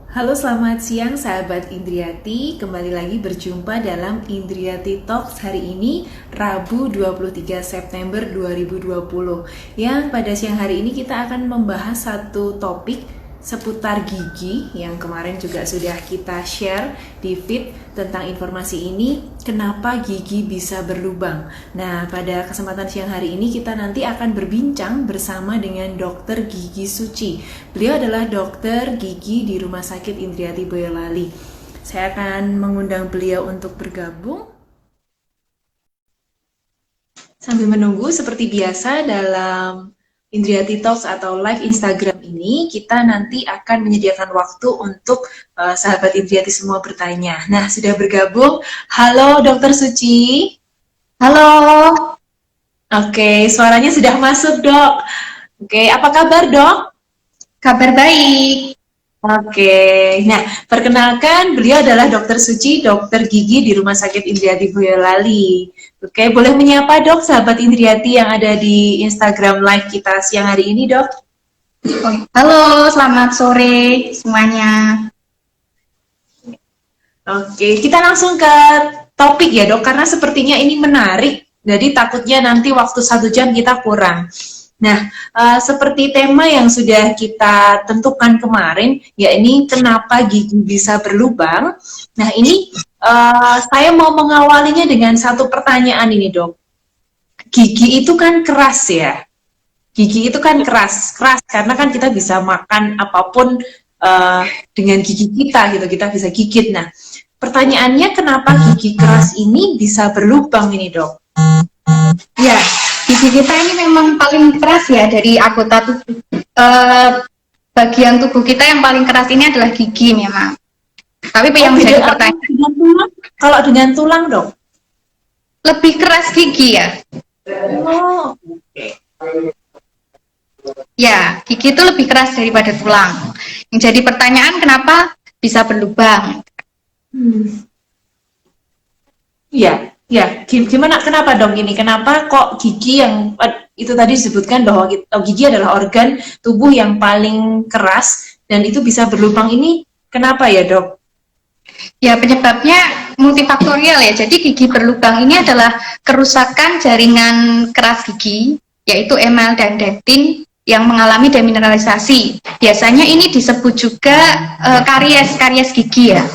Halo, selamat siang sahabat Indriati. Kembali lagi berjumpa dalam Indriati Talks hari ini, Rabu 23 September 2020. Yang pada siang hari ini kita akan membahas satu topik seputar gigi yang kemarin juga sudah kita share di feed tentang informasi ini, kenapa gigi bisa berlubang. Nah, pada kesempatan siang hari ini kita nanti akan berbincang bersama dengan Dokter Gigi Suci. Beliau adalah dokter gigi di Rumah Sakit Indriati Boyolali. Saya akan mengundang beliau untuk bergabung. Sambil menunggu, seperti biasa dalam Indriati Talks atau live Instagram ini, kita nanti akan menyediakan waktu untuk sahabat Indriati semua bertanya. Nah, sudah bergabung. Halo, Dokter Suci. Halo, Oke, suaranya sudah masuk, Dok. Oke, apa kabar, Dok? kabar baik. Oke, nah perkenalkan beliau adalah Dokter Suci, dokter gigi di Rumah Sakit Indriati Boyolali. Oke, boleh menyapa Dok, sahabat Indriati yang ada di Instagram Live kita siang hari ini, Dok? Halo, selamat sore semuanya. Oke, kita langsung ke topik ya, Dok, karena sepertinya ini menarik. Jadi takutnya nanti waktu 1 jam kita kurang. Nah, seperti tema yang sudah kita tentukan kemarin, ya ini kenapa gigi bisa berlubang. Nah, ini saya mau mengawalinya dengan satu pertanyaan ini, Dok. Gigi itu kan keras ya. Gigi itu kan keras, keras karena kan kita bisa makan apapun dengan gigi kita gitu, kita bisa gigit. Nah, pertanyaannya kenapa gigi keras ini bisa berlubang ini, Dok? Ya, gigi kita ini memang paling keras ya dari anggota tubuh. Bagian tubuh kita yang paling keras ini adalah gigi memang. Tapi Oh, yang beda menjadi apa pertanyaan, dengan tulang? Kalau dengan tulang, Dok? lebih keras gigi ya? Oh, oke. Ya, gigi itu lebih keras daripada tulang. Yang jadi pertanyaan kenapa bisa berlubang? Hmm. Iya, ya. Gimana, kenapa dong ini? Kenapa kok gigi yang itu tadi disebutkan bahwa gigi adalah organ tubuh yang paling keras dan itu bisa berlubang ini? Kenapa ya, Dok? Ya, penyebabnya multifaktorial ya. Jadi gigi berlubang ini adalah kerusakan jaringan keras gigi, yaitu emal dan dentin yang mengalami demineralisasi. Biasanya ini disebut juga karies gigi ya.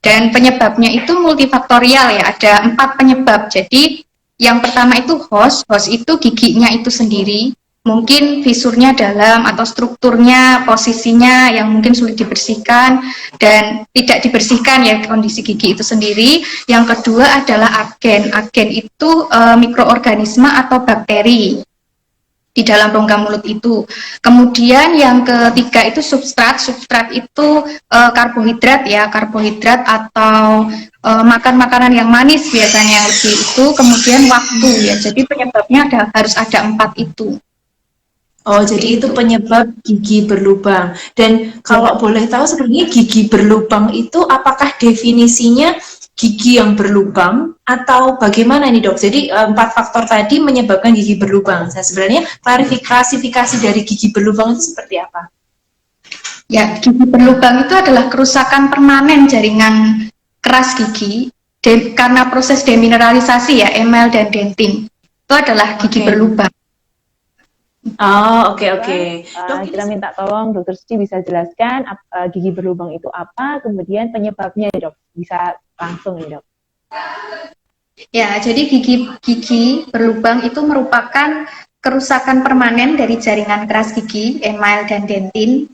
Dan penyebabnya itu multifaktorial ya. Ada 4 penyebab. Jadi yang pertama itu host itu giginya itu sendiri. Mungkin fisurnya dalam atau strukturnya, posisinya yang mungkin sulit dibersihkan dan tidak dibersihkan ya kondisi gigi itu sendiri. Yang kedua adalah agen. Agen itu mikroorganisme atau bakteri di dalam rongga mulut itu. Kemudian yang ketiga itu substrat. Substrat itu karbohidrat ya, karbohidrat atau makan makanan yang manis biasanya lebih itu. Kemudian waktu ya. Jadi penyebabnya harus ada 4 itu. Oh, Seperti jadi itu itu. penyebab gigi berlubang. Dan kalau Ya. boleh tahu sebenarnya gigi berlubang itu apakah definisinya gigi yang berlubang atau bagaimana ini, Dok? Jadi 4 faktor tadi menyebabkan gigi berlubang. Saya sebenarnya klasifikasi dari gigi berlubang itu seperti apa? Ya, gigi berlubang itu adalah kerusakan permanen jaringan keras gigi karena proses demineralisasi ya, emal dan dentin. Itu adalah gigi Oke. berlubang. Oh, oke, oke. Dok, ini Kita minta tolong Dokter Suci bisa jelaskan gigi berlubang itu apa, kemudian penyebabnya Dok. Bisa langsung ya Dok. Ya, jadi gigi berlubang itu merupakan kerusakan permanen dari jaringan keras gigi, emal dan dentin,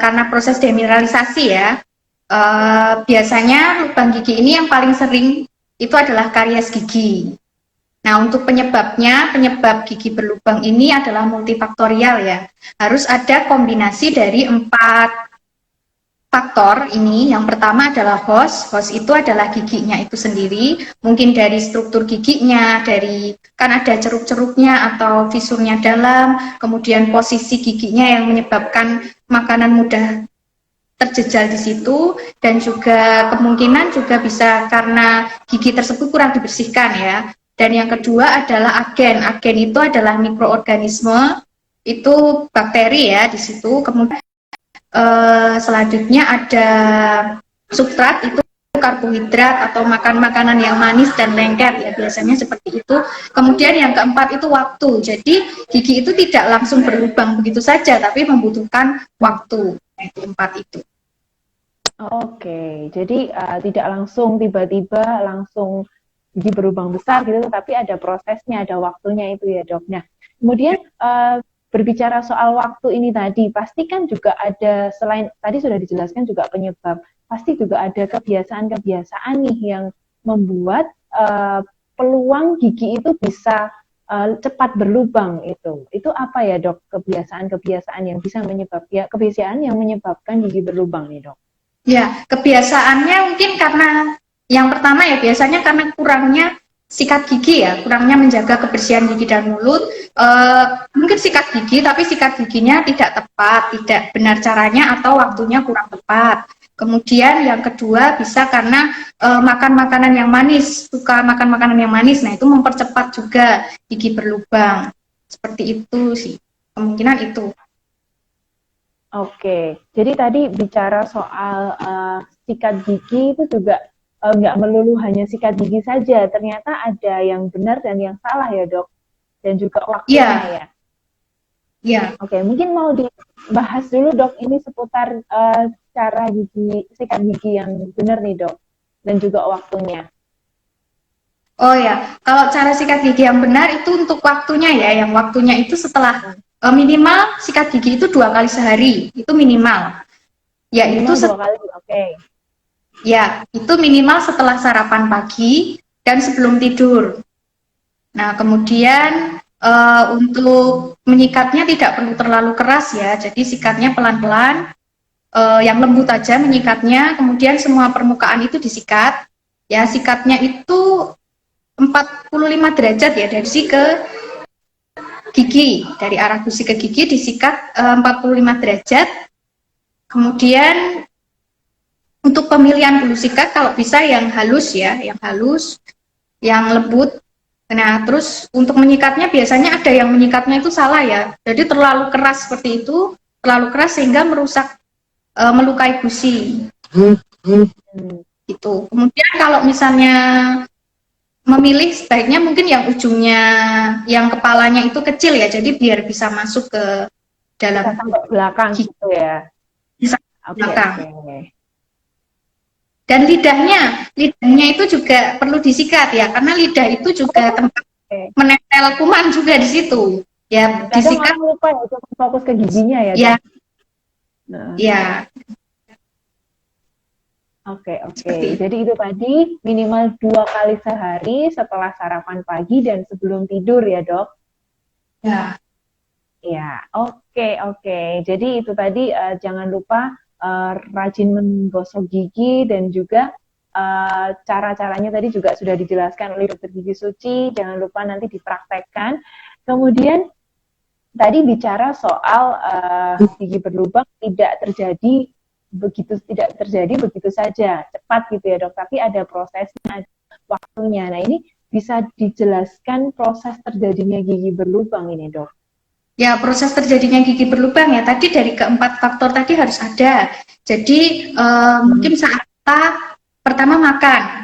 karena proses demineralisasi ya. Biasanya lubang gigi ini yang paling sering itu adalah karies gigi. Nah, untuk penyebab gigi berlubang ini adalah multifaktorial ya. Harus ada kombinasi dari 4 faktor ini. Yang pertama adalah host itu adalah giginya itu sendiri, mungkin dari struktur giginya, dari kan ada ceruk-ceruknya atau fisurnya dalam, kemudian posisi giginya yang menyebabkan makanan mudah terjejal di situ, dan juga kemungkinan juga bisa karena gigi tersebut kurang dibersihkan ya. Dan yang kedua adalah agen. Agen itu adalah mikroorganisme, itu bakteri ya di situ. Kemudian Selanjutnya ada substrat, itu karbohidrat atau makan makanan yang manis dan lengket ya, biasanya seperti itu. Kemudian yang keempat itu waktu. Jadi gigi itu tidak langsung berlubang begitu saja, tapi membutuhkan waktu. Itu empat itu. Oke, jadi tidak langsung tiba-tiba langsung gigi berlubang besar gitu, tapi ada prosesnya, ada waktunya itu ya dok. Nah, kemudian berbicara soal waktu ini tadi, pasti kan juga ada, selain tadi sudah dijelaskan juga penyebab, pasti juga ada kebiasaan-kebiasaan nih yang membuat peluang gigi itu bisa cepat berlubang itu. Itu apa ya dok, kebiasaan-kebiasaan yang bisa kebiasaan yang menyebabkan gigi berlubang nih dok? Ya, kebiasaannya mungkin karena yang pertama ya biasanya karena kurangnya sikat gigi ya, kurangnya menjaga kebersihan gigi dan mulut. Mungkin sikat gigi, tapi sikat giginya tidak tepat, tidak benar caranya atau waktunya kurang tepat. Kemudian yang kedua bisa karena makan makanan yang manis, suka makan makanan yang manis. Nah itu mempercepat juga gigi berlubang. Seperti itu sih, kemungkinan itu. Oke, jadi tadi bicara soal sikat gigi itu juga nggak melulu hanya sikat gigi saja, ternyata ada yang benar dan yang salah ya dok, dan juga waktunya ya. Iya. Oke, mungkin mau dibahas dulu dok ini seputar cara sikat gigi yang benar nih dok, dan juga waktunya. Oh ya, kalau cara sikat gigi yang benar itu untuk waktunya ya, yang waktunya itu setelah minimal sikat gigi itu 2 kali sehari, itu minimal. Ya minimal itu 2 kali, oke. Ya, itu minimal setelah sarapan pagi dan sebelum tidur. Nah, kemudian untuk menyikatnya tidak perlu terlalu keras ya, jadi sikatnya pelan-pelan, yang lembut aja menyikatnya, kemudian semua permukaan itu disikat. Ya, sikatnya itu 45 derajat ya, dari gusi ke gigi, dari arah gusi ke gigi disikat 45 derajat. Kemudian untuk pemilihan bulu sikat kalau bisa yang halus ya, yang lembut. Nah, terus untuk menyikatnya biasanya ada yang menyikatnya itu salah ya. Jadi terlalu keras seperti itu, terlalu keras sehingga merusak, melukai gusi. Gitu. Kemudian kalau misalnya memilih sebaiknya mungkin yang ujungnya, yang kepalanya itu kecil ya, jadi biar bisa masuk ke dalam sampai belakang gitu ya. Bisa belakang. Okay. Dan lidahnya itu juga perlu disikat ya, karena lidah itu juga tempat menempel kuman juga di situ. Ya, disikat. Kadang lupa ya, cuma fokus ke giginya ya. Ya. Nah. Ya. Oke. Jadi itu tadi minimal 2 kali sehari setelah sarapan pagi dan sebelum tidur ya dok? Ya. Ya, oke. Jadi itu tadi jangan lupa rajin menggosok gigi dan juga cara-caranya tadi juga sudah dijelaskan oleh Dokter Gigi Suci. Jangan lupa nanti dipraktekkan. Kemudian tadi bicara soal gigi berlubang tidak terjadi begitu saja cepat gitu ya dok. Tapi ada prosesnya, ada waktunya. Nah ini bisa dijelaskan proses terjadinya gigi berlubang ini dok? Ya, proses terjadinya gigi berlubang ya, tadi dari keempat faktor tadi harus ada. Jadi mungkin saat kita pertama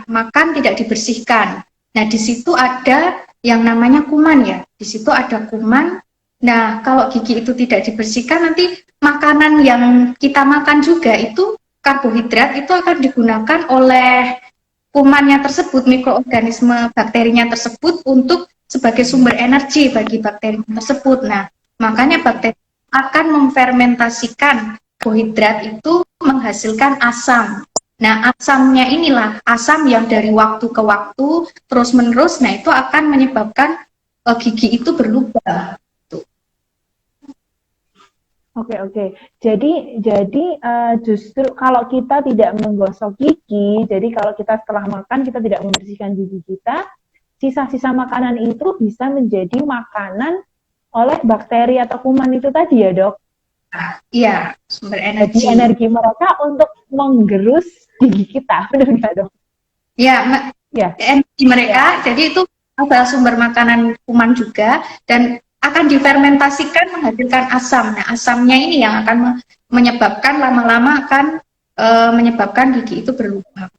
makan tidak dibersihkan. Nah, di situ ada yang namanya kuman ya, di situ ada kuman. Nah, kalau gigi itu tidak dibersihkan, nanti makanan yang kita makan juga itu karbohidrat itu akan digunakan oleh kumannya tersebut, mikroorganisme bakterinya tersebut untuk sebagai sumber energi bagi bakteri tersebut. Nah, makanya bakteri akan memfermentasikan karbohidrat itu menghasilkan asam. Nah, asamnya inilah asam yang dari waktu ke waktu terus-menerus, nah itu akan menyebabkan gigi itu berlubang. Oke. Jadi justru kalau kita tidak menggosok gigi, jadi kalau kita setelah makan kita tidak membersihkan gigi kita, sisa-sisa makanan itu bisa menjadi makanan oleh bakteri atau kuman itu tadi ya dok? Iya, sumber energi. Jadi energi mereka untuk menggerus gigi kita, benar nggak dok? Ya, energi mereka, jadi itu adalah sumber makanan kuman juga, dan akan difermentasikan menghasilkan asam. Nah, asamnya ini yang akan menyebabkan lama-lama akan menyebabkan gigi itu berlubang.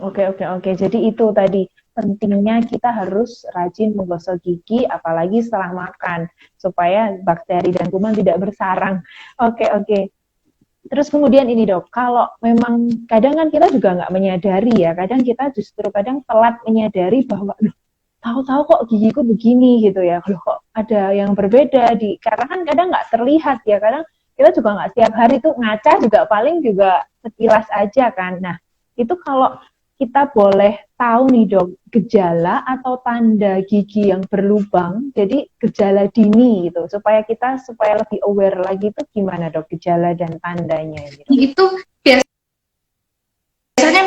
Oke, oke, oke. Jadi itu tadi pentingnya kita harus rajin menggosok gigi, apalagi setelah makan, supaya bakteri dan kuman tidak bersarang. Oke, oke. Terus kemudian ini dok, kalau memang kadang kan kita juga nggak menyadari ya, kadang kita justru kadang telat menyadari bahwa tahu-tahu kok gigiku begini gitu ya, loh kok ada yang berbeda karena kan kadang nggak terlihat ya, kadang kita juga nggak setiap hari tuh ngaca juga paling juga sekilas aja kan. Nah itu kalau kita boleh tahu nih dok, gejala atau tanda gigi yang berlubang, jadi gejala dini gitu, supaya lebih aware lagi tuh gimana dok gejala dan tandanya gitu. Itu biasanya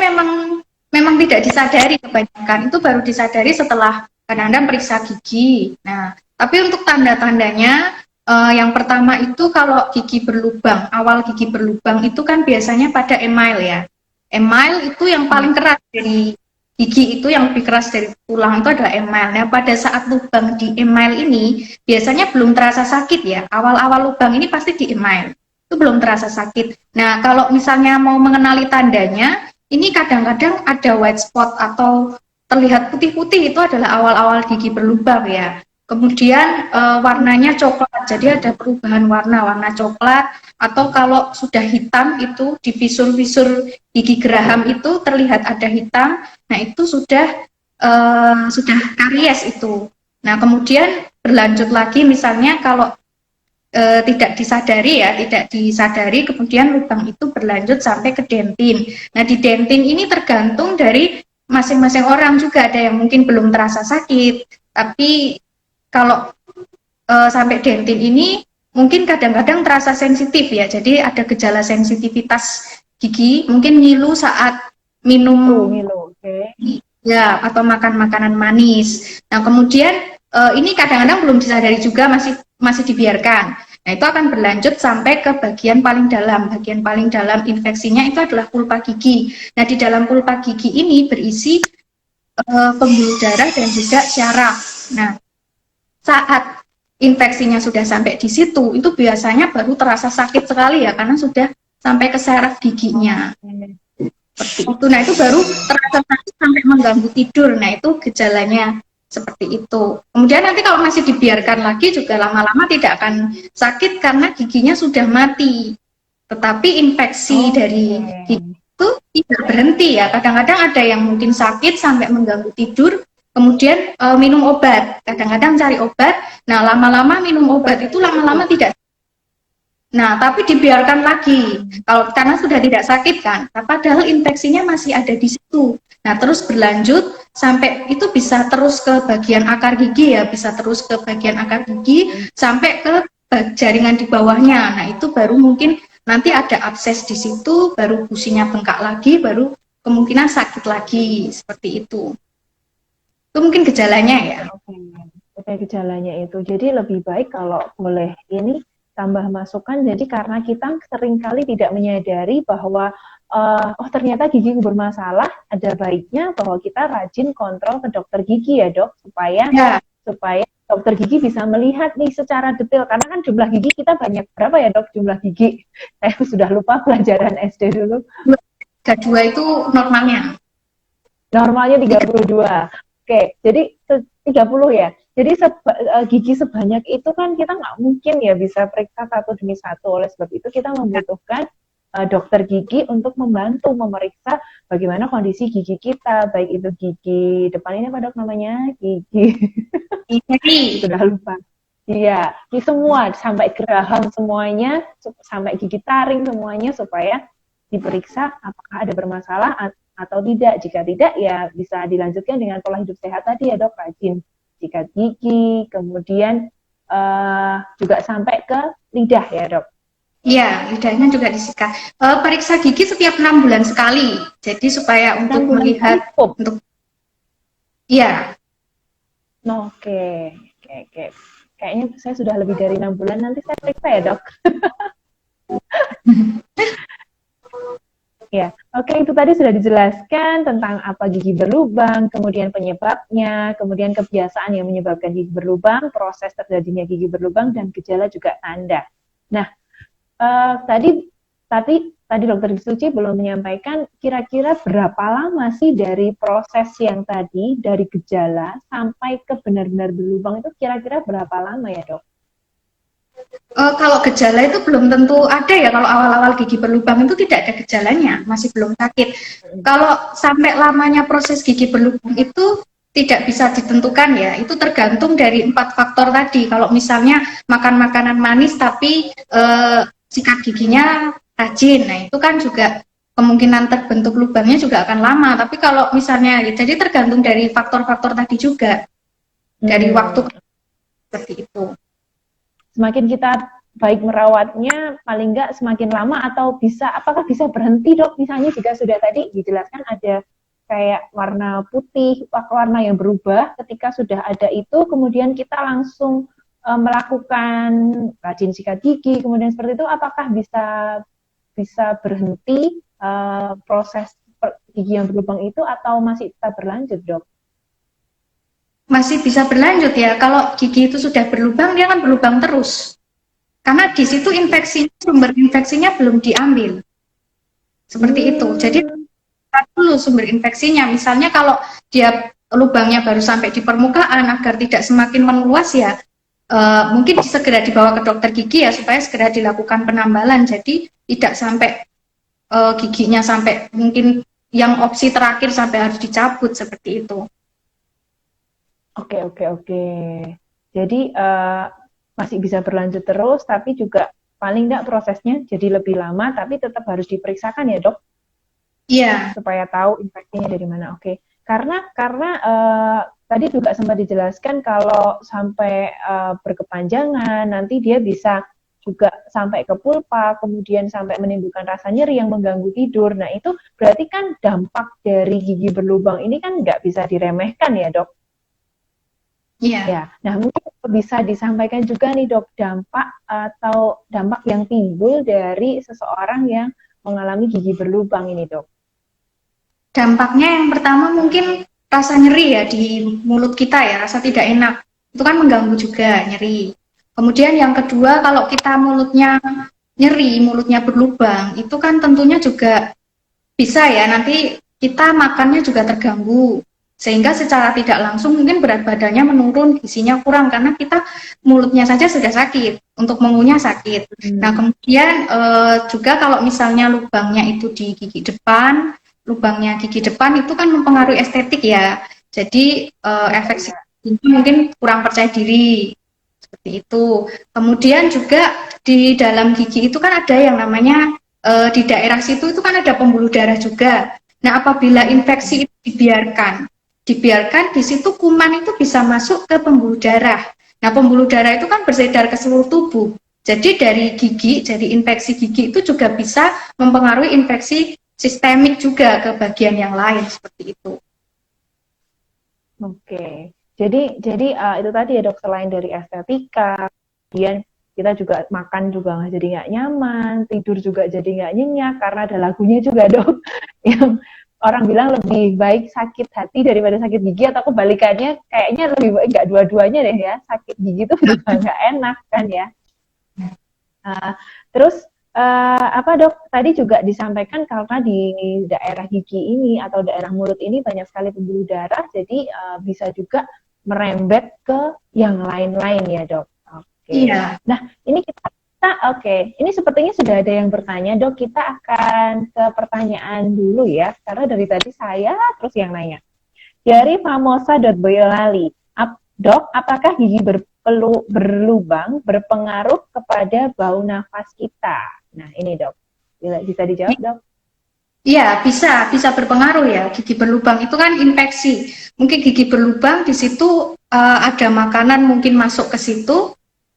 memang tidak disadari, kebanyakan itu baru disadari setelah kadang-kadang periksa gigi. Nah, tapi untuk tanda-tandanya yang pertama itu kalau gigi berlubang, awal gigi berlubang itu kan biasanya pada email ya. Email itu yang paling keras dari gigi, itu yang lebih keras dari tulang itu adalah email. Nah, pada saat lubang di email ini biasanya belum terasa sakit ya. Awal-awal lubang ini pasti di email. Itu belum terasa sakit. Nah, kalau misalnya mau mengenali tandanya, ini kadang-kadang ada white spot atau terlihat putih-putih, itu adalah awal-awal gigi berlubang ya. Kemudian warnanya coklat, jadi ada perubahan warna coklat, atau kalau sudah hitam itu di visur-visur gigi geraham itu terlihat ada hitam, nah itu sudah karies itu. Nah kemudian berlanjut lagi misalnya kalau tidak disadari, kemudian lubang itu berlanjut sampai ke dentin. Nah di dentin ini tergantung dari masing-masing orang juga, ada yang mungkin belum terasa sakit, tapi kalau sampai dentin ini mungkin kadang-kadang terasa sensitif ya, jadi ada gejala sensitivitas gigi, mungkin ngilu saat minum Okay. ya atau makan makanan manis. Nah kemudian ini kadang-kadang belum disadari juga, masih dibiarkan. Nah itu akan berlanjut sampai ke bagian paling dalam. Bagian paling dalam infeksinya itu adalah pulpa gigi. Nah di dalam pulpa gigi ini berisi pembuluh darah dan juga syaraf. Nah saat infeksinya sudah sampai di situ, itu biasanya baru terasa sakit sekali ya, karena sudah sampai ke syaraf giginya. Seperti itu. Nah, itu baru terasa sakit sampai mengganggu tidur. Nah, itu gejalanya seperti itu. Kemudian nanti kalau masih dibiarkan lagi juga lama-lama tidak akan sakit karena giginya sudah mati. Tetapi infeksi dari gigi itu tidak berhenti ya. Kadang-kadang ada yang mungkin sakit sampai mengganggu tidur, kemudian minum obat. Kadang-kadang cari obat. Nah, lama-lama minum obat itu lama-lama tidak. Nah, tapi dibiarkan lagi, kalau karena sudah tidak sakit kan, padahal infeksinya masih ada di situ. Nah, terus berlanjut sampai itu bisa terus ke bagian akar gigi ya, bisa terus ke bagian akar gigi sampai ke jaringan di bawahnya. Nah, itu baru mungkin nanti ada abses di situ, baru gusinya bengkak lagi, baru kemungkinan sakit lagi, seperti itu. Itu mungkin gejalanya ya. Oke, gejalanya itu. Jadi lebih baik kalau boleh ini tambah masukan, jadi karena kita seringkali tidak menyadari bahwa oh ternyata gigi bermasalah, ada baiknya bahwa kita rajin kontrol ke dokter gigi ya dok, supaya dokter gigi bisa melihat nih secara detail, karena kan jumlah gigi kita banyak, berapa ya dok jumlah gigi? Saya sudah lupa pelajaran SD dulu. 32 itu normalnya. Normalnya 32. Oke, jadi 30 ya. Jadi gigi sebanyak itu kan kita nggak mungkin ya bisa periksa satu demi satu. Oleh sebab itu kita membutuhkan dokter gigi untuk membantu memeriksa bagaimana kondisi gigi kita, baik itu gigi depan ini apa dok namanya? Gigi. Sudah lupa. Iya, di semua sampai geraham semuanya, sampai gigi taring semuanya supaya diperiksa apakah ada bermasalah atau tidak. Jika tidak ya bisa dilanjutkan dengan pola hidup sehat tadi ya dok, rajin sikat gigi, kemudian juga sampai ke lidah ya dok. Iya, lidahnya juga disikat. Periksa gigi setiap 6 bulan sekali. Jadi supaya untuk melihat untuk iya. Oke. Kayaknya saya sudah lebih dari 6 bulan, nanti saya periksa ya dok. Ya, Oke, itu tadi sudah dijelaskan tentang apa gigi berlubang, kemudian penyebabnya, kemudian kebiasaan yang menyebabkan gigi berlubang, proses terjadinya gigi berlubang, dan gejala juga tanda. Nah, tadi tadi Dokter Suci belum menyampaikan kira-kira berapa lama sih dari proses yang tadi, dari gejala sampai ke benar-benar berlubang itu kira-kira berapa lama ya, Dok? Kalau gejala itu belum tentu ada ya. Kalau awal-awal gigi berlubang itu tidak ada gejalanya, masih belum sakit. Kalau sampai lamanya proses gigi berlubang itu tidak bisa ditentukan ya. Itu tergantung dari 4 faktor tadi. Kalau misalnya makan makanan manis tapi sikat giginya rajin, nah itu kan juga kemungkinan terbentuk lubangnya juga akan lama. Tapi kalau misalnya, ya, jadi tergantung dari faktor-faktor tadi juga, dari waktu seperti itu. Semakin kita baik merawatnya, paling nggak semakin lama atau apakah bisa berhenti, Dok? Misalnya jika sudah tadi dijelaskan ada kayak warna putih, warna yang berubah ketika sudah ada itu, kemudian kita langsung melakukan rajin sikat gigi, kemudian seperti itu, apakah bisa berhenti proses gigi yang berlubang itu atau masih tetap berlanjut, Dok? Masih bisa berlanjut ya. Kalau gigi itu sudah berlubang, dia akan berlubang terus. Karena di situ sumber infeksinya belum diambil. Seperti itu. Jadi dulu sumber infeksinya. Misalnya kalau dia lubangnya baru sampai di permukaan, agar tidak semakin meluas ya, mungkin segera dibawa ke dokter gigi ya, supaya segera dilakukan penambalan. Jadi tidak sampai giginya sampai mungkin yang opsi terakhir sampai harus dicabut, seperti itu. Oke. Jadi masih bisa berlanjut terus, tapi juga paling nggak prosesnya jadi lebih lama, tapi tetap harus diperiksakan ya, Dok? Iya. Supaya tahu infeksinya dari mana. Oke. Karena tadi juga sempat dijelaskan kalau sampai berkepanjangan, nanti dia bisa juga sampai ke pulpa, kemudian sampai menimbulkan rasa nyeri yang mengganggu tidur. Nah, itu berarti kan dampak dari gigi berlubang ini kan nggak bisa diremehkan ya, Dok? Iya. Ya, nah mungkin bisa disampaikan juga nih, Dok, dampak yang timbul dari seseorang yang mengalami gigi berlubang ini, Dok. Dampaknya yang pertama mungkin rasa nyeri ya di mulut kita ya, rasa tidak enak. Itu kan mengganggu juga, nyeri. Kemudian yang kedua, kalau kita mulutnya nyeri, mulutnya berlubang, itu kan tentunya juga bisa ya, nanti kita makannya juga terganggu. Sehingga secara tidak langsung mungkin berat badannya menurun, gizinya kurang, karena kita mulutnya saja sudah sakit, untuk mengunyah sakit. Nah, kemudian juga kalau misalnya lubangnya itu di gigi depan, lubangnya gigi depan itu kan mempengaruhi estetik ya. Jadi efek psikologisnya mungkin kurang percaya diri, seperti itu. Kemudian juga di dalam gigi itu kan ada yang namanya di daerah situ itu kan ada pembuluh darah juga. Nah, apabila infeksi itu dibiarkan di situ kuman itu bisa masuk ke pembuluh darah. Nah, pembuluh darah itu kan beredar ke seluruh tubuh. Jadi dari gigi, jadi infeksi gigi itu juga bisa mempengaruhi infeksi sistemik juga ke bagian yang lain, seperti itu. Oke. Jadi itu tadi ya, Dok, selain dari estetika, kemudian kita juga makan juga jadi nggak nyaman, tidur juga jadi nggak nyenyak karena ada lagunya juga, Dok, yang orang bilang lebih baik sakit hati daripada sakit gigi, atau kebalikannya kayaknya lebih baik nggak dua-duanya deh ya, sakit gigi itu juga nggak enak kan ya. Terus apa, Dok, tadi juga disampaikan karena di daerah gigi ini atau daerah mulut ini banyak sekali pembuluh darah, jadi bisa juga merembet ke yang lain-lain ya, Dok. Oke. Iya. Nah, ini ini sepertinya sudah ada yang bertanya, Dok. Kita akan ke pertanyaan dulu ya, karena dari tadi saya terus yang nanya. Dari famosa.boyolali, Dok, apakah gigi berlubang berpengaruh kepada bau nafas kita? Nah, ini, Dok. Bisa dijawab, Dok? Iya, bisa berpengaruh ya. Gigi berlubang itu kan infeksi. Mungkin gigi berlubang di situ ada makanan mungkin masuk ke situ,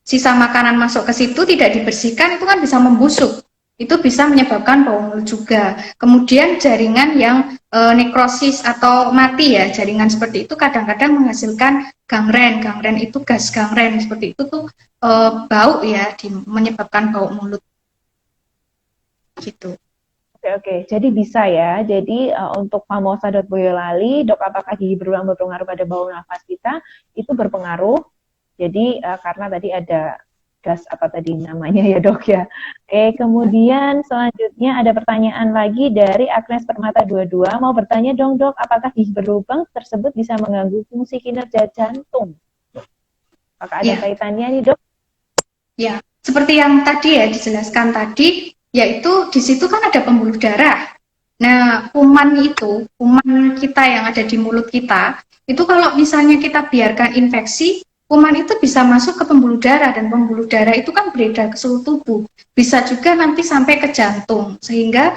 sisa makanan masuk ke situ tidak dibersihkan, itu kan bisa membusuk. Itu bisa menyebabkan bau mulut juga. Kemudian jaringan yang nekrosis atau mati ya, jaringan seperti itu kadang-kadang menghasilkan gangren. Gangren itu gas gangren, seperti itu tuh bau ya, menyebabkan bau mulut. Gitu. Oke. Jadi bisa ya. Jadi untuk famosa.boyolali, dok, apakah gigi berulang berpengaruh pada bau nafas kita? Itu berpengaruh. Jadi karena tadi ada gas apa tadi namanya ya dok ya. Oke, kemudian selanjutnya ada pertanyaan lagi dari Agnes Permata 22. Mau bertanya dong dok, apakah gigi berlubang tersebut bisa mengganggu fungsi kinerja jantung? Apakah ada kaitannya nih dok? Ya, seperti yang tadi ya dijelaskan tadi, yaitu di situ kan ada pembuluh darah. Nah, kuman kita yang ada di mulut kita, itu kalau misalnya kita biarkan infeksi, kuman itu bisa masuk ke pembuluh darah, dan pembuluh darah itu kan beredar ke seluruh tubuh. Bisa juga nanti sampai ke jantung, sehingga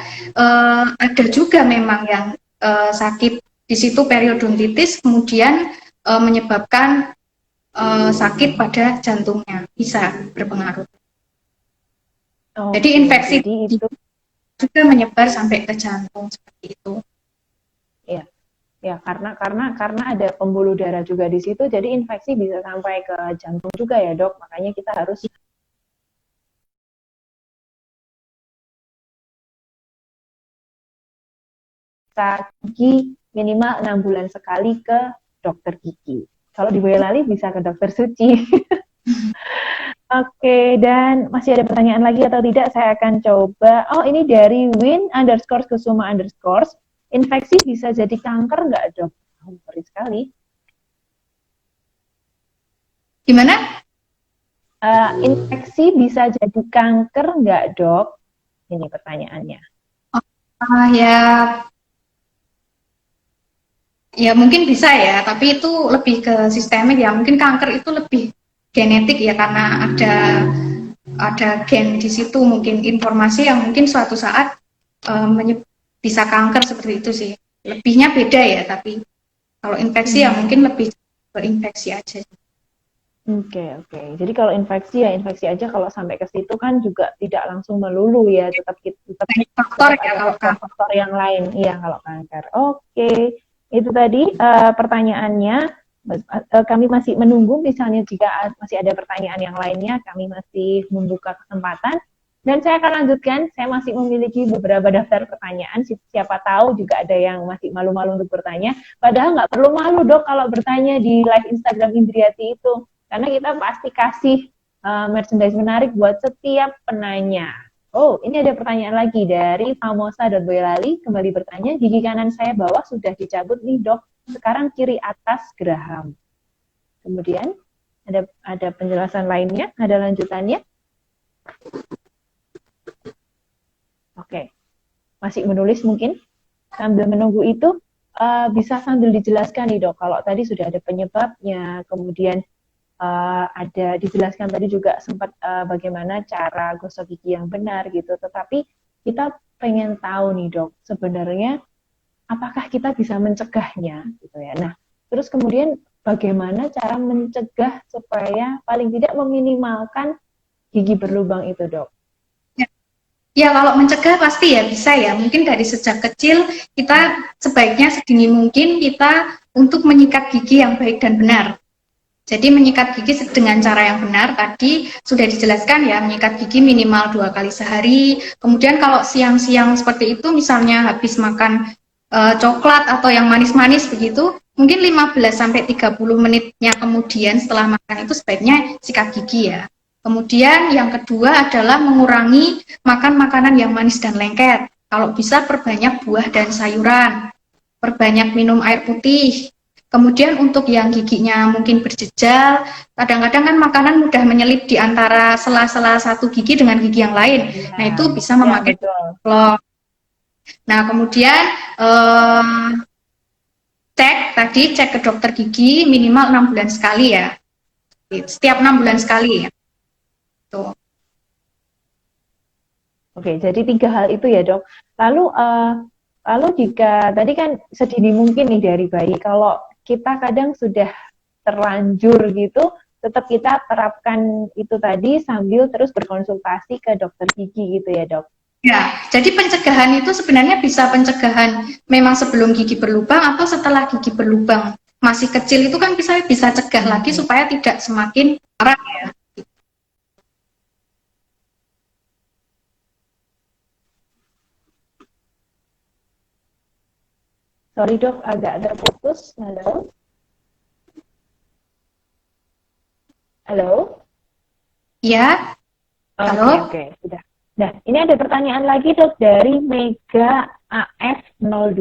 ada juga memang yang sakit di situ periodontitis, kemudian menyebabkan sakit pada jantungnya, bisa berpengaruh. Jadi infeksi jadi itu juga menyebar sampai ke jantung seperti itu. Ya, karena ada pembuluh darah juga di situ, jadi infeksi bisa sampai ke jantung juga ya dok. Makanya kita harus gigi minimal 6 bulan sekali ke dokter gigi. Kalau di Boyolali bisa ke dokter Suci. Oke, dan masih ada pertanyaan lagi atau tidak? Saya akan coba. Oh, ini dari Win_Kusuma_. Infeksi bisa jadi kanker nggak dok? Oh, ngeri sekali. Gimana? Infeksi bisa jadi kanker nggak dok? Ini pertanyaannya. Ya mungkin bisa ya, tapi itu lebih ke sistemik ya. Mungkin kanker itu lebih genetik ya, karena ada gen di situ, mungkin informasi yang mungkin suatu saat bisa kanker seperti itu sih. Lebihnya beda ya, tapi kalau infeksi ya mungkin lebih ke infeksi aja. Oke. Jadi kalau infeksi ya infeksi aja, kalau sampai ke situ kan juga tidak langsung melulu ya, tetap Faktor ya ada faktor yang lain. Iya kalau kanker. Oke. Itu tadi pertanyaannya. Kami masih menunggu, misalnya jika masih ada pertanyaan yang lainnya, kami masih membuka kesempatan. Dan saya akan lanjutkan, saya masih memiliki beberapa daftar pertanyaan, siapa tahu juga ada yang masih malu-malu untuk bertanya. Padahal nggak perlu malu dok kalau bertanya di live Instagram Indriati itu, karena kita pasti kasih merchandise menarik buat setiap penanya. Oh, ini ada pertanyaan lagi dari famosa.boyolali, kembali bertanya, gigi kanan saya bawah sudah dicabut nih dok, sekarang kiri atas geraham. Kemudian ada penjelasan lainnya, ada lanjutannya. Oke, masih menulis mungkin? Sambil menunggu itu, bisa sambil dijelaskan nih dok, kalau tadi sudah ada penyebabnya, kemudian ada dijelaskan tadi juga sempat bagaimana cara gosok gigi yang benar gitu, tetapi kita pengen tahu nih dok, sebenarnya apakah kita bisa mencegahnya gitu ya. Nah, terus kemudian bagaimana cara mencegah supaya paling tidak meminimalkan gigi berlubang itu dok? Ya, kalau mencegah pasti ya bisa ya. Mungkin dari sejak kecil kita sebaiknya sedini mungkin kita untuk menyikat gigi yang baik dan benar. Jadi menyikat gigi dengan cara yang benar tadi sudah dijelaskan ya, menyikat gigi minimal 2 kali sehari. Kemudian kalau siang-siang seperti itu, misalnya habis makan coklat atau yang manis-manis begitu, mungkin 15-30 menitnya kemudian setelah makan itu sebaiknya sikat gigi ya. Kemudian yang kedua adalah mengurangi makan makanan yang manis dan lengket. Kalau bisa perbanyak buah dan sayuran, perbanyak minum air putih. Kemudian untuk yang giginya mungkin berjejal, kadang-kadang kan makanan mudah menyelip di antara sela-sela satu gigi dengan gigi yang lain. Nah, itu bisa memakai vlog. Nah, kemudian cek ke dokter gigi minimal 6 bulan sekali ya. Setiap 6 bulan sekali ya. Tuh. Oke, jadi 3 hal itu ya dok. Lalu jika tadi kan sedini mungkin nih dari bayi, kalau kita kadang sudah terlanjur gitu, tetap kita terapkan itu tadi sambil terus berkonsultasi ke dokter gigi gitu ya dok. Ya, jadi pencegahan itu sebenarnya bisa pencegahan memang sebelum gigi berlubang atau setelah gigi berlubang. Masih kecil itu kan bisa cegah lagi supaya tidak semakin parah ya. Sorry dok, agak terputus. Halo? Halo? Ya, Oke, halo. oke, sudah. Nah, ini ada pertanyaan lagi dok dari Mega AF02.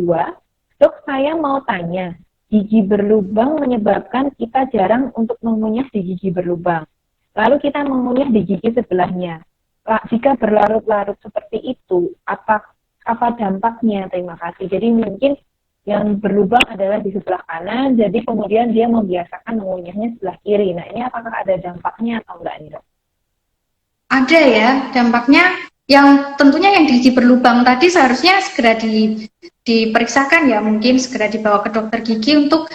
Dok, saya mau tanya, gigi berlubang menyebabkan kita jarang untuk mengunyah di gigi berlubang. Lalu kita mengunyah di gigi sebelahnya. Jika berlarut-larut seperti itu, apa dampaknya? Terima kasih. Jadi mungkin yang berlubang adalah di sebelah kanan, jadi kemudian dia membiasakan mengunyahnya sebelah kiri. Nah, ini apakah ada dampaknya atau enggak nih dok? Ada ya dampaknya yang tentunya yang di gigi berlubang tadi seharusnya segera diperiksakan ya, mungkin segera dibawa ke dokter gigi untuk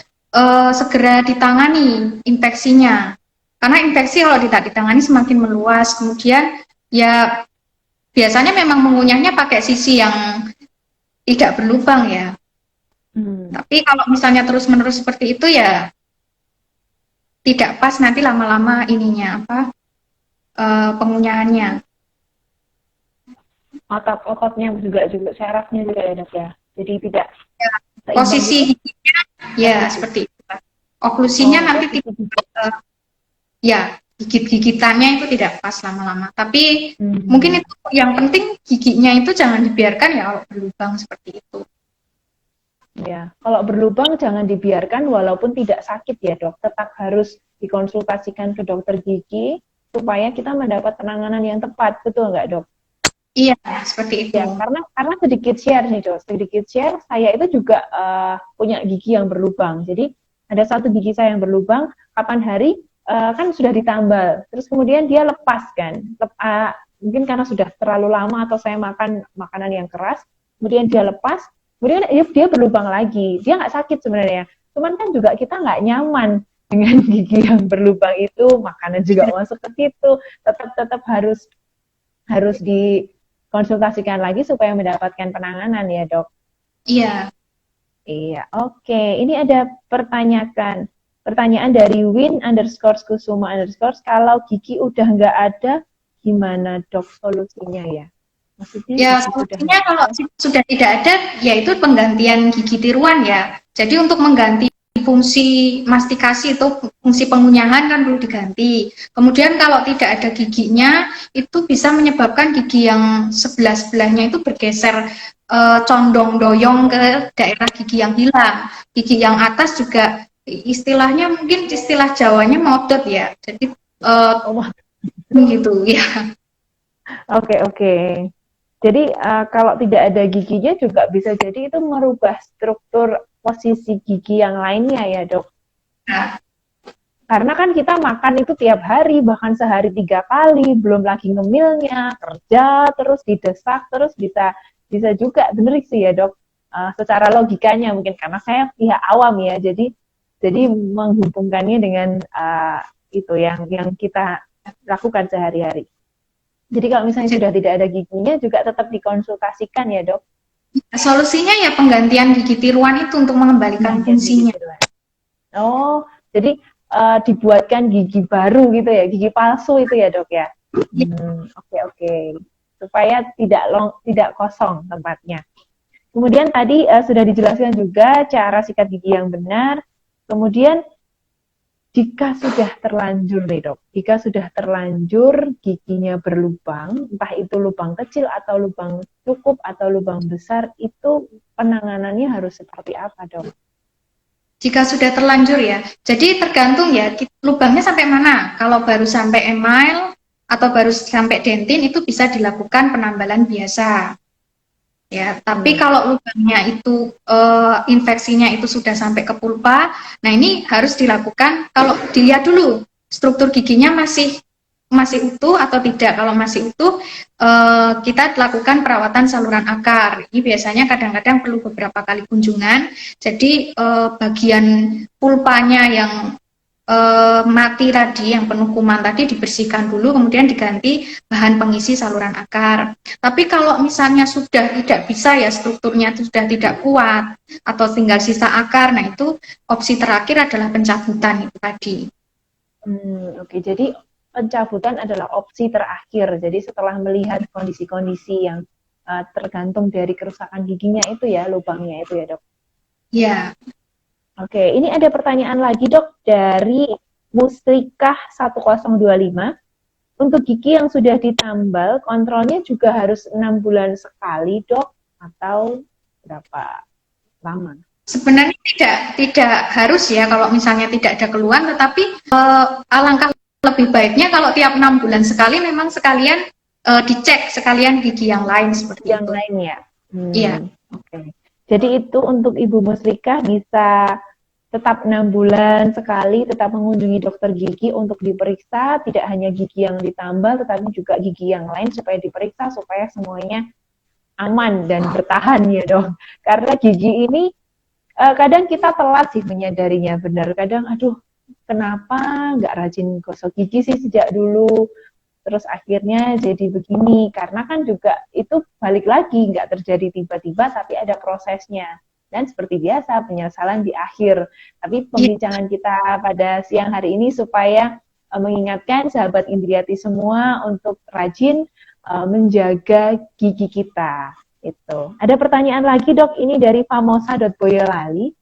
segera ditangani infeksinya. Karena infeksi kalau tidak ditangani semakin meluas, kemudian ya biasanya memang mengunyahnya pakai sisi yang tidak berlubang ya. Tapi kalau misalnya terus-menerus seperti itu ya tidak pas nanti lama-lama ininya apa pengunyahannya. Otot-ototnya juga syarafnya juga ya dok ya. Jadi tidak Ya, seimbang posisi gitu. giginya ya Posisi. seperti itu. Oklusinya nanti Posisi gigi. ya gigit-gigitannya itu tidak pas lama-lama. Tapi mungkin Hmm. itu yang penting giginya itu jangan dibiarkan ya kalau berlubang seperti itu. Ya, kalau berlubang jangan dibiarkan walaupun tidak sakit ya dok. Tetap harus dikonsultasikan ke dokter gigi supaya kita mendapat penanganan yang tepat. Betul nggak dok? Iya, seperti itu. Ya, karena sedikit share nih dok, sedikit share. Saya itu juga punya gigi yang berlubang. Jadi ada satu gigi saya yang berlubang. Kapan hari kan sudah ditambal, terus kemudian dia lepas kan. Mungkin karena sudah terlalu lama atau saya makan makanan yang keras, kemudian dia lepas. Kemudian dia berlubang lagi. Dia nggak sakit sebenarnya. Cuman kan juga kita nggak nyaman dengan gigi yang berlubang itu. Makanan juga masuk ke situ. Tetap harus dikonsultasikan lagi supaya mendapatkan penanganan ya dok. Iya. Iya, oke. Ini ada pertanyaan dari Win_Kusuma_. Kalau gigi udah nggak ada, gimana dok solusinya ya? Maksudnya Ya, gigi sudah solusinya nggak kalau ada. sudah tidak ada, yaitu penggantian gigi tiruan ya. Jadi untuk mengganti fungsi mastikasi itu fungsi pengunyahan kan perlu diganti. Kemudian kalau tidak ada giginya, itu bisa menyebabkan gigi yang sebelah-sebelahnya itu bergeser condong doyong ke daerah gigi yang hilang. Gigi yang atas juga istilahnya mungkin istilah Jawanya modot ya. Jadi Oh, gitu ya. oke. Jadi kalau tidak ada giginya juga bisa jadi itu merubah struktur posisi gigi yang lainnya ya dok. Nah, Karena kan kita makan itu tiap hari, bahkan sehari 3 kali, belum lagi ngemilnya, kerja, terus didesak, terus bisa juga, bener sih ya dok, secara logikanya mungkin karena saya pihak awam ya, jadi menghubungkannya dengan itu yang kita lakukan sehari-hari. Jadi kalau misalnya sudah tidak ada giginya juga tetap dikonsultasikan ya dok. solusinya ya penggantian gigi tiruan itu untuk mengembalikan fungsinya. Oh, jadi dibuatkan gigi baru gitu ya, gigi palsu itu ya dok ya. Oke. Supaya tidak kosong tempatnya. Kemudian tadi sudah dijelaskan juga cara sikat gigi yang benar. Kemudian jika sudah terlanjur nih dok, jika sudah terlanjur giginya berlubang, entah itu lubang kecil atau lubang cukup atau lubang besar, itu penanganannya harus seperti apa dok? Jika sudah terlanjur ya, jadi tergantung ya lubangnya sampai mana. Kalau baru sampai email atau baru sampai dentin itu bisa dilakukan penambalan biasa. Ya, tapi kalau lubangnya itu infeksinya itu sudah sampai ke pulpa, nah ini harus dilakukan kalau dilihat dulu struktur giginya masih utuh atau tidak. Kalau masih utuh, kita lakukan perawatan saluran akar. Ini biasanya kadang-kadang perlu beberapa kali kunjungan. Jadi bagian pulpanya yang mati tadi, yang penuh kuman tadi dibersihkan dulu, kemudian diganti bahan pengisi saluran akar. Tapi kalau misalnya sudah tidak bisa ya, strukturnya sudah tidak kuat atau tinggal sisa akar, nah itu opsi terakhir adalah pencabutan itu tadi. Oke, jadi pencabutan adalah opsi terakhir. Jadi setelah melihat kondisi-kondisi yang tergantung dari kerusakan giginya itu ya, lubangnya itu ya dok. Ya, Oke, ini ada pertanyaan lagi dok dari Musrikah 1025. Untuk gigi yang sudah ditambal, kontrolnya juga harus 6 bulan sekali dok, atau berapa lama? sebenarnya tidak harus ya kalau misalnya tidak ada keluhan, tetapi alangkah lebih baiknya kalau tiap 6 bulan sekali memang sekalian dicek sekalian gigi yang lain seperti Yang itu. lain ya? Iya. Oke. Jadi itu untuk Ibu Musrikah bisa tetap 6 bulan sekali tetap mengunjungi dokter gigi untuk diperiksa, tidak hanya gigi yang ditambal tetapi juga gigi yang lain supaya diperiksa supaya semuanya aman dan bertahan ya dok. Karena gigi ini kadang kita telat sih menyadarinya, benar. Kadang aduh kenapa nggak rajin gosok gigi sih sejak dulu, terus akhirnya jadi begini, karena kan juga itu balik lagi nggak terjadi tiba-tiba tapi ada prosesnya. Dan seperti biasa penyesalan di akhir. Tapi pembicaraan kita pada siang hari ini supaya mengingatkan sahabat Indriati semua untuk rajin menjaga gigi kita. Itu. Ada pertanyaan lagi dok, ini dari famosa.boyolali.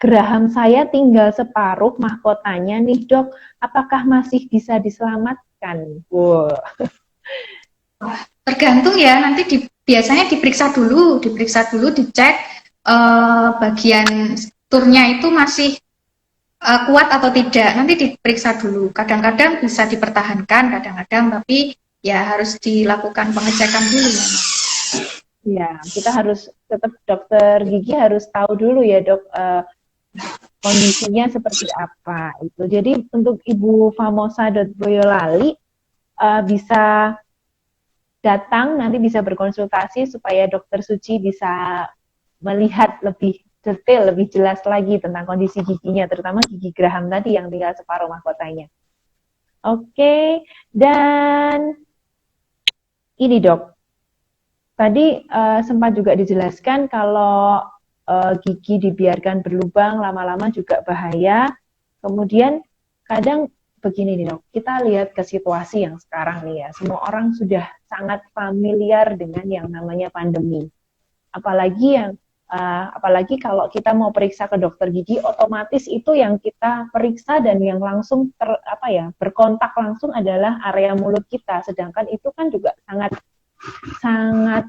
Geraham saya tinggal separuh mahkotanya nih dok, apakah masih bisa diselamatkan? Wow. Tergantung ya, nanti biasanya diperiksa dulu, dicek bagian strukturnya itu masih kuat atau tidak. Nanti diperiksa dulu. Kadang-kadang bisa dipertahankan, kadang-kadang tapi ya harus dilakukan pengecekan dulu. Ya, kita harus tetap dokter gigi harus tahu dulu ya dok kondisinya seperti apa itu. Jadi untuk Ibu Famosa.boyolali bisa datang, nanti bisa berkonsultasi supaya dokter Suci bisa melihat lebih detail, lebih jelas lagi tentang kondisi giginya, terutama gigi geraham tadi yang tinggal separuh mahkotanya. Oke, dan ini dok, tadi sempat juga dijelaskan kalau gigi dibiarkan berlubang lama-lama juga bahaya. Kemudian kadang begini nih dok, kita lihat ke situasi yang sekarang nih ya, semua orang sudah sangat familiar dengan yang namanya pandemi. Apalagi kalau kita mau periksa ke dokter gigi, otomatis itu yang kita periksa dan yang langsung berkontak langsung adalah area mulut kita. Sedangkan itu kan juga sangat sangat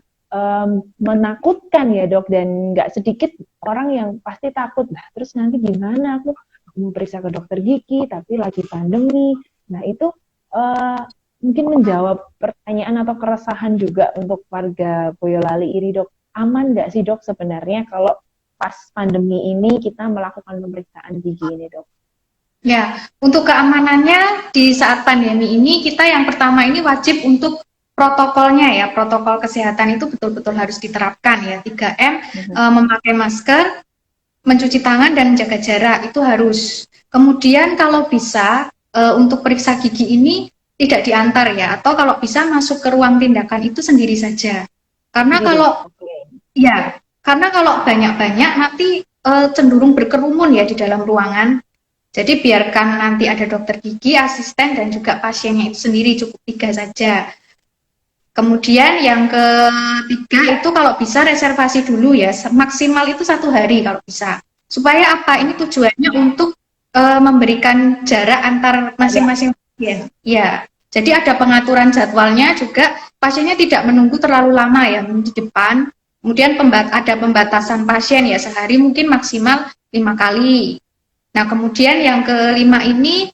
menakutkan ya dok, dan nggak sedikit orang yang pasti takut. Nah terus nanti gimana aku mau periksa ke dokter gigi tapi lagi pandemi. Nah itu mungkin menjawab pertanyaan atau keresahan juga untuk warga Boyolali ini dok. Aman nggak sih dok sebenarnya kalau pas pandemi ini kita melakukan pemeriksaan gigi ini dok? Ya, untuk keamanannya di saat pandemi ini kita yang pertama ini wajib untuk protokolnya ya, protokol kesehatan itu betul-betul harus diterapkan ya, 3M, memakai masker, mencuci tangan dan menjaga jarak itu harus. Kemudian kalau bisa untuk periksa gigi ini tidak diantar ya, atau kalau bisa masuk ke ruang tindakan itu sendiri saja. Karena kalau banyak-banyak nanti cenderung berkerumun ya di dalam ruangan. Jadi biarkan nanti ada dokter gigi, asisten dan juga pasiennya itu sendiri, cukup 3 saja. Kemudian yang ketiga itu kalau bisa reservasi dulu ya, maksimal itu 1 hari kalau bisa. Supaya apa? Ini tujuannya untuk memberikan jarak antar masing-masing pasien. Ya, jadi ada pengaturan jadwalnya juga, pasiennya tidak menunggu terlalu lama ya di depan. Kemudian ada pembatasan pasien ya, sehari mungkin maksimal 5 kali. Nah kemudian yang kelima ini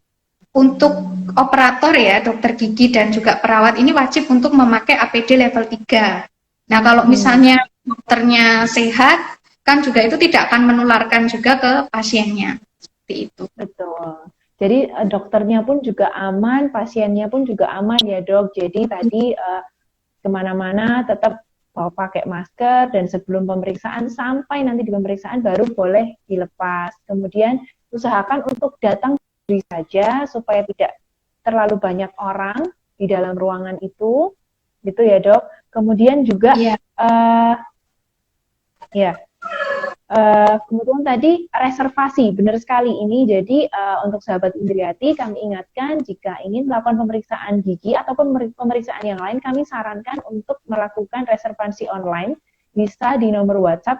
untuk operator ya, dokter gigi dan juga perawat ini wajib untuk memakai APD level 3. Nah, kalau misalnya dokternya sehat, kan juga itu tidak akan menularkan juga ke pasiennya. Seperti itu. Betul. Jadi dokternya pun juga aman, pasiennya pun juga aman ya dok. Jadi tadi kemana-mana tetap pakai masker, dan sebelum pemeriksaan sampai nanti di pemeriksaan baru boleh dilepas. Kemudian usahakan untuk datang sendiri saja supaya tidak terlalu banyak orang di dalam ruangan itu, gitu ya dok. Kemudian juga kemudian tadi reservasi, benar sekali ini. Jadi untuk sahabat Indriati kami ingatkan jika ingin melakukan pemeriksaan gigi ataupun pemeriksaan yang lain, kami sarankan untuk melakukan reservasi online bisa di nomor WhatsApp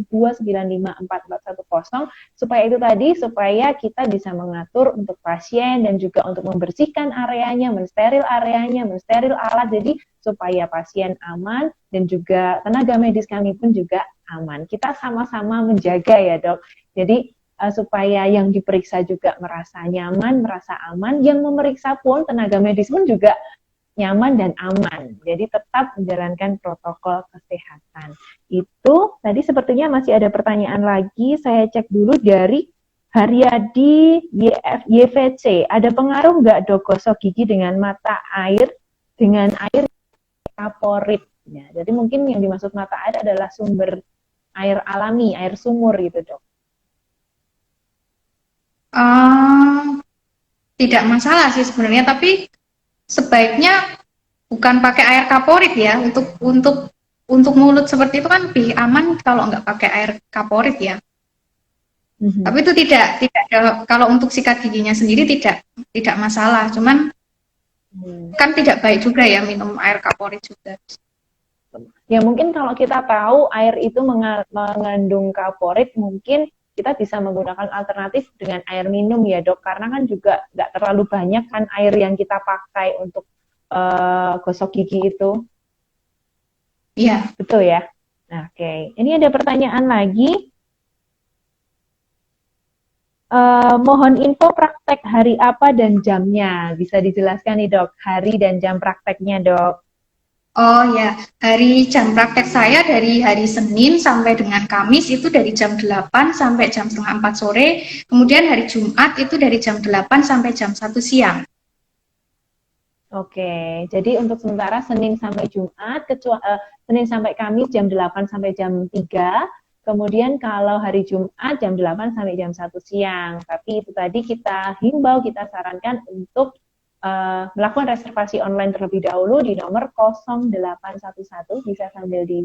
0811295410 supaya itu tadi, supaya kita bisa mengatur untuk pasien dan juga untuk membersihkan areanya, mensteril areanya, mensteril alat, jadi supaya pasien aman dan juga tenaga medis kami pun juga aman. Kita sama-sama menjaga ya dok. Jadi supaya yang diperiksa juga merasa nyaman, merasa aman, yang memeriksa pun tenaga medis pun juga nyaman dan aman. Jadi tetap menjalankan protokol kesehatan. Itu tadi sepertinya masih ada pertanyaan lagi. Saya cek dulu dari Haryadi YVC. Ada pengaruh nggak dok gosok gigi dengan mata air dengan air kaporit? Ya, jadi mungkin yang dimaksud mata air adalah sumber air alami, air sumur gitu dok. Tidak masalah sih sebenarnya, tapi sebaiknya bukan pakai air kaporit ya, untuk mulut seperti itu kan lebih aman kalau nggak pakai air kaporit ya. Tapi itu tidak kalau untuk sikat giginya sendiri tidak masalah, cuman kan tidak baik juga ya minum air kaporit juga. Ya mungkin kalau kita tahu air itu mengandung kaporit, mungkin kita bisa menggunakan alternatif dengan air minum ya dok, karena kan juga nggak terlalu banyak kan air yang kita pakai untuk gosok gigi itu. Iya. Betul ya? Nah, oke. Ini ada pertanyaan lagi. Mohon info praktek hari apa dan jamnya. Bisa dijelaskan nih dok, hari dan jam prakteknya dok. Oh ya, jam praktek saya dari hari Senin sampai dengan Kamis itu dari jam 8 sampai jam setengah 4 sore. Kemudian hari Jumat itu dari jam 8 sampai jam 1 siang. Oke, jadi untuk sementara Senin sampai Jumat, Senin sampai Kamis jam 8 sampai jam 3, kemudian kalau hari Jumat jam 8 sampai jam 1 siang. Tapi itu tadi kita himbau, kita sarankan untuk melakukan reservasi online terlebih dahulu di nomor 0811, bisa sambil di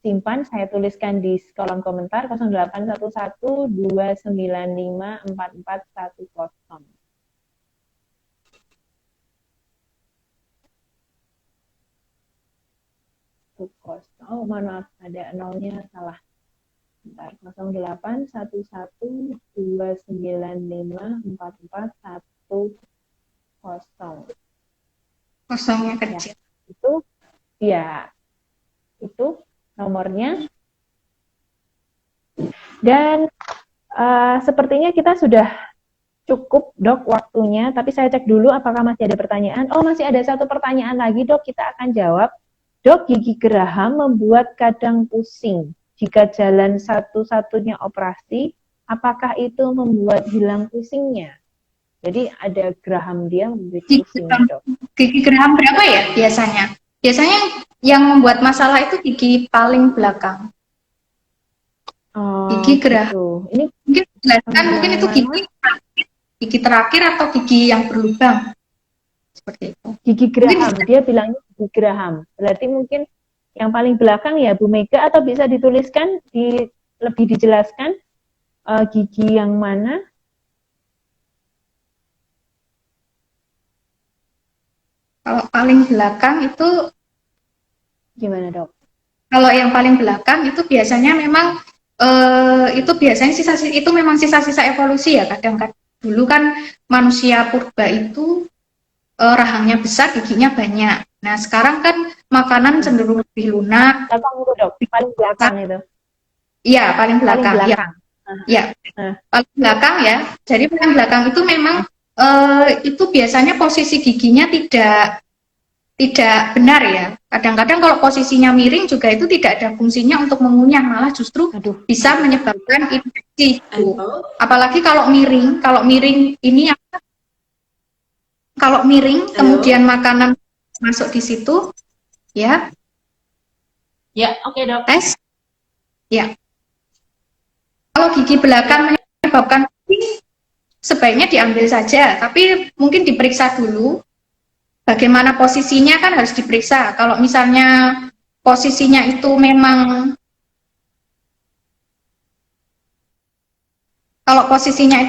simpan, saya tuliskan di kolom komentar 0811295441. Oh, maaf, ada nolnya salah. Bentar, 0811295441. Kosongnya kecil. Ya, itu nomornya. Dan sepertinya kita sudah cukup dok waktunya, tapi saya cek dulu apakah masih ada pertanyaan. Oh, masih ada satu pertanyaan lagi dok, kita akan jawab. Dok, gigi geraham membuat kadang pusing. Jika jalan satu-satunya operasi, apakah itu membuat hilang pusingnya? Jadi ada geraham dia membuat pusing, dok. Gigi geraham berapa ya biasanya? Biasanya yang membuat masalah itu gigi paling belakang. Gigi geraham. Gitu. Ini mungkin jelaskan, mungkin itu gigi terakhir atau gigi yang berlubang. Seperti itu. Gigi geraham, dia bilangnya gigi geraham. Berarti mungkin yang paling belakang ya Bu Mega, atau bisa dituliskan lebih dijelaskan gigi yang mana? Kalau paling belakang itu gimana dok? Kalau yang paling belakang itu biasanya memang itu biasanya itu memang sisa-sisa evolusi ya. Kadang-kadang dulu kan manusia purba itu rahangnya besar, giginya banyak. Nah, sekarang kan makanan cenderung lebih lunak. Belakang itu dok, paling belakang itu. Iya, paling belakang. Ya, paling belakang ya. Jadi paling belakang itu memang itu biasanya posisi giginya tidak benar ya. Kadang-kadang kalau posisinya miring juga itu tidak ada fungsinya untuk mengunyah, malah justru bisa menyebabkan infeksi. Apalagi kalau miring ini kalau miring kemudian makanan masuk di situ, ya. Ya, oke dok. Tes. Ya. Kalau gigi belakang menyebabkan sebaiknya diambil saja, tapi mungkin diperiksa dulu. Bagaimana posisinya kan harus diperiksa. Kalau misalnya posisinya itu memang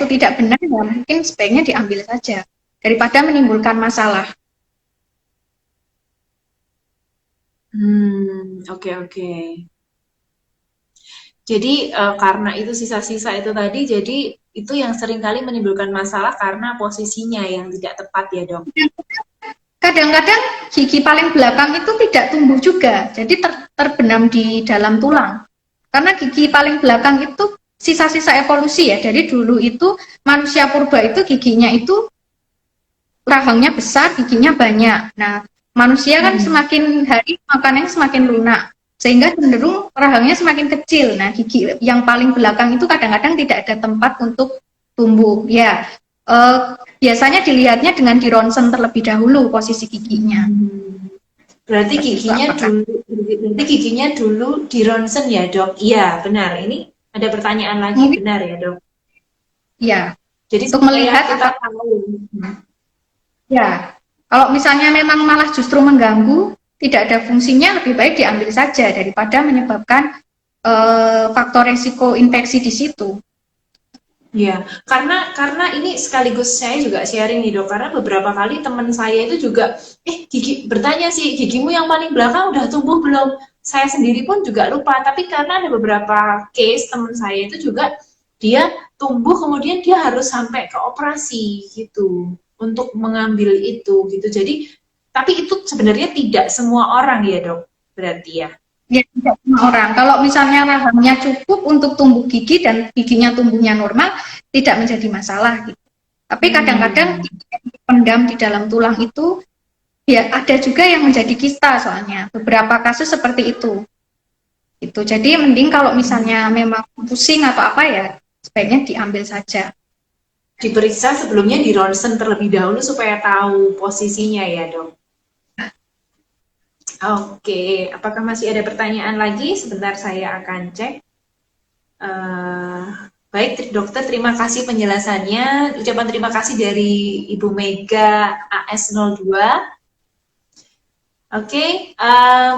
tidak benar, ya mungkin sebaiknya diambil saja daripada menimbulkan masalah. Oke, oke. Jadi karena itu sisa-sisa itu tadi, jadi itu yang seringkali menimbulkan masalah karena posisinya yang tidak tepat ya dok. Kadang-kadang gigi paling belakang itu tidak tumbuh juga, jadi terbenam di dalam tulang. Karena gigi paling belakang itu sisa-sisa evolusi ya. Jadi dulu itu manusia purba itu giginya itu rahangnya besar, giginya banyak. Nah, manusia kan Hmm. semakin hari makannya semakin lunak, sehingga cenderung rahangnya semakin kecil. Nah, gigi yang paling belakang itu kadang-kadang tidak ada tempat untuk tumbuh. Ya, biasanya dilihatnya dengan di ronsen terlebih dahulu posisi giginya. Berarti Seperti itu giginya apakah? dulu, berarti giginya dulu di ronsen ya dok? Iya benar. Ini ada pertanyaan lagi, Mungkin benar ya dok? ya, Jadi untuk supaya melihat kita apa tahu. ya. Kalau misalnya memang malah justru mengganggu, tidak ada fungsinya, lebih baik diambil saja daripada menyebabkan faktor resiko infeksi di situ. Ya, karena ini sekaligus saya juga sharing nih dok, karena beberapa kali teman saya itu juga, gigi bertanya sih, gigimu yang paling belakang udah tumbuh belum? Saya sendiri pun juga lupa, tapi karena ada beberapa case teman saya itu juga dia tumbuh kemudian dia harus sampai ke operasi gitu untuk mengambil itu gitu. Jadi, tapi itu sebenarnya tidak semua orang ya dok, berarti ya. Ya, tidak semua orang. Kalau misalnya rahangnya cukup untuk tumbuh gigi dan giginya tumbuhnya normal, tidak menjadi masalah. Gitu. Tapi kadang-kadang Hmm. gigi yang dipendam di dalam tulang itu, ya ada juga yang menjadi kista soalnya. Beberapa kasus seperti itu. Itu. Jadi mending kalau misalnya memang pusing atau apa ya, sebaiknya diambil saja. Diperiksa sebelumnya di ronsen terlebih dahulu supaya tahu posisinya ya dok. Oke, apakah masih ada pertanyaan lagi? Sebentar saya akan cek. Eh, baik, dokter, terima kasih penjelasannya. Ucapan terima kasih dari Ibu Mega AS02. Oke,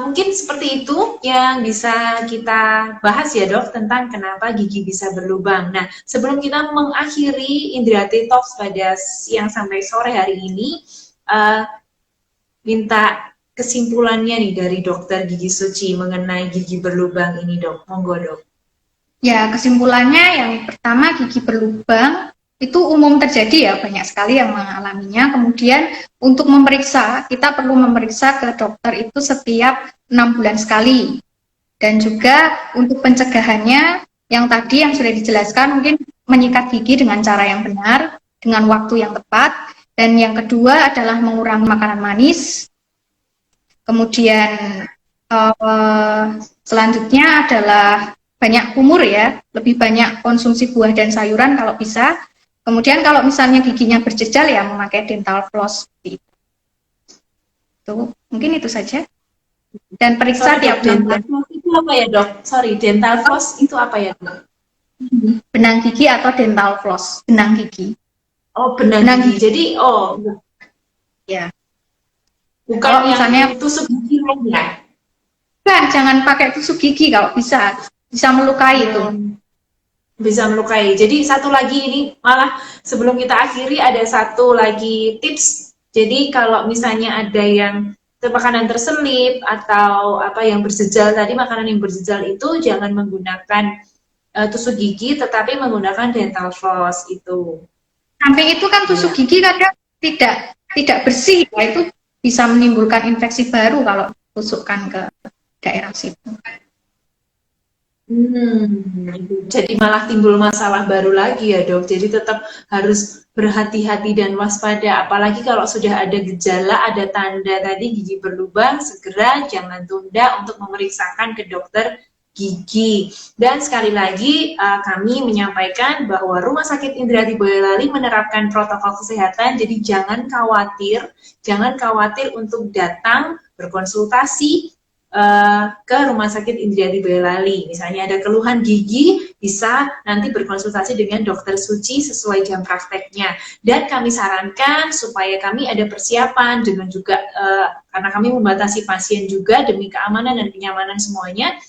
mungkin seperti itu yang bisa kita bahas ya dok tentang kenapa gigi bisa berlubang. Nah, sebelum kita mengakhiri Indriati Talks pada siang sampai sore hari ini, uh, minta kesimpulannya nih dari dokter Gigi Suci mengenai gigi berlubang ini dok. Monggo dok. Ya, kesimpulannya yang pertama gigi berlubang itu umum terjadi ya, banyak sekali yang mengalaminya. Kemudian untuk memeriksa, kita perlu memeriksa ke dokter itu setiap 6 bulan sekali. Dan juga untuk pencegahannya, yang tadi yang sudah dijelaskan, mungkin menyikat gigi dengan cara yang benar, dengan waktu yang tepat. Dan yang kedua adalah mengurangi makanan manis. Kemudian selanjutnya adalah banyak kumur ya, lebih banyak konsumsi buah dan sayuran kalau bisa. Kemudian kalau misalnya giginya berjejal ya memakai dental floss. Itu mungkin itu saja. Dan periksa Sorry dok, tiap 6 dental bulan. floss itu apa ya dok? Sorry, dental floss itu apa ya dok? Benang gigi atau dental floss, benang gigi. Oh, benang Benang gigi. gigi Jadi, oh, ya. bukan Kalau yang misalnya tusuk gigi lainnya. kan jangan pakai tusuk gigi kalau bisa, bisa melukai itu. Hmm, bisa melukai. Jadi satu lagi ini malah sebelum kita akhiri ada satu lagi tips. Jadi kalau misalnya ada yang makanan terselip atau apa yang berjejal tadi, makanan yang berjejal itu jangan menggunakan tusuk gigi tetapi menggunakan dental floss itu. Samping itu kan tusuk Ya. gigi kadang tidak bersih, ya itu bisa menimbulkan infeksi baru kalau tusukkan ke daerah situ. Jadi malah timbul masalah baru lagi ya dok. Jadi tetap harus berhati-hati dan waspada. Apalagi kalau sudah ada gejala, ada tanda tadi gigi berlubang, segera jangan tunda untuk memeriksakan ke dokter gigi. Dan sekali lagi kami menyampaikan bahwa Rumah Sakit Indrati Boyolali menerapkan protokol kesehatan. Jadi jangan khawatir untuk datang berkonsultasi ke Rumah Sakit Indradi Boyolali. Misalnya ada keluhan gigi, bisa nanti berkonsultasi dengan dokter Suci sesuai jam prakteknya. Dan kami sarankan supaya kami ada persiapan dengan juga karena kami membatasi pasien juga demi keamanan dan kenyamanan semuanya,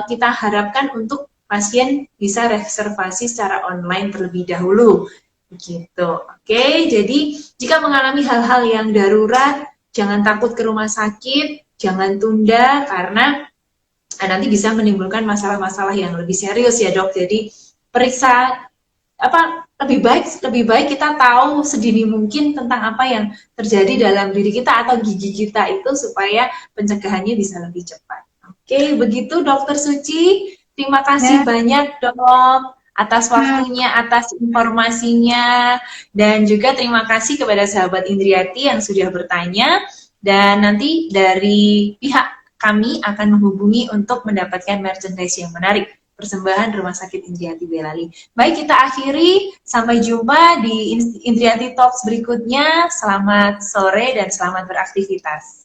kita harapkan untuk pasien bisa reservasi secara online terlebih dahulu. Begitu. Oke, jadi jika mengalami hal-hal yang darurat, jangan takut ke rumah sakit, jangan tunda karena nanti bisa menimbulkan masalah-masalah yang lebih serius ya dok. Jadi periksa lebih baik kita tahu sedini mungkin tentang apa yang terjadi dalam diri kita atau gigi kita itu supaya pencegahannya bisa lebih cepat. Oke, begitu Dokter Suci. Terima kasih banyak dok atas waktunya, atas informasinya, dan juga terima kasih kepada sahabat Indriati yang sudah bertanya. Dan nanti dari pihak kami akan menghubungi untuk mendapatkan merchandise yang menarik. Persembahan Rumah Sakit Indriati Boyolali. Baik, kita akhiri. Sampai jumpa di Indriati Talks berikutnya. Selamat sore dan selamat beraktivitas.